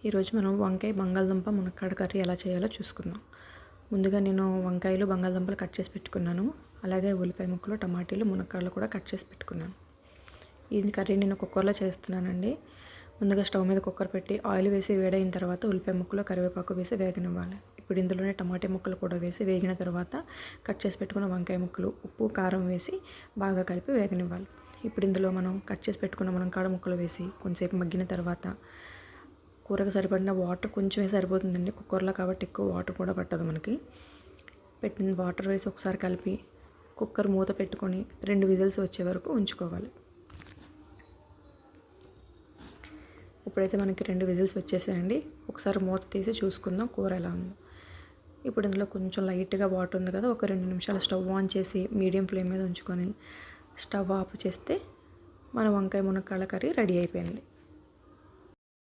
ఈరోజు మనం వంకాయ బంగాళదుంప మునక్కాడ కర్రీ ఎలా చేయాలో చూసుకుందాం. ముందుగా నేను వంకాయలు బంగాళదుంపలు కట్ చేసి పెట్టుకున్నాను. అలాగే ఉల్లిపాయ ముక్కలు, టమాటీలు, మునక్కాడలు కూడా కట్ చేసి పెట్టుకున్నాను. ఈ కర్రీ నేను కుక్కర్లో చేస్తున్నానండి. ముందుగా స్టవ్ మీద కుక్కర్ పెట్టి ఆయిల్ వేసి వేడైన తర్వాత ఉల్లిపాయ ముక్కలు, కరివేపాకు వేసి వేగనివ్వాలి. ఇప్పుడు ఇందులోనే టమాటా ముక్కలు కూడా వేసి వేగిన తర్వాత కట్ చేసి పెట్టుకున్న వంకాయ ముక్కలు, ఉప్పు, కారం వేసి బాగా కలిపి వేగనివ్వాలి. ఇప్పుడు ఇందులో మనం కట్ చేసి పెట్టుకున్న మునక్కాడ ముక్కలు వేసి కొంచెంసేపు మగ్గిన తర్వాత కూరకు సరిపడిన వాటర్ కొంచెమే సరిపోతుందండి. కుక్కర్లో కాబట్టి ఎక్కువ వాటర్ కూడా పట్టదు మనకి. పెట్టిన వాటర్ వేసి ఒకసారి కలిపి కుక్కర్ మూత పెట్టుకొని 2 విజిల్స్ వచ్చే వరకు ఉంచుకోవాలి. ఇప్పుడైతే మనకి 2 విజిల్స్ వచ్చేసాయండి. ఒకసారి మూత తీసి చూసుకుందాం కూర ఎలా ఉందో. ఇప్పుడు ఇందులో కొంచెం లైట్గా వాటర్ ఉంది కదా, ఒక 2 నిమిషాలు స్టవ్ ఆన్ చేసి మీడియం ఫ్లేమ్ మీద ఉంచుకొని స్టవ్ ఆఫ్ చేస్తే మన వంకాయ మునక్కాడ కర్రీ రెడీ అయిపోయింది.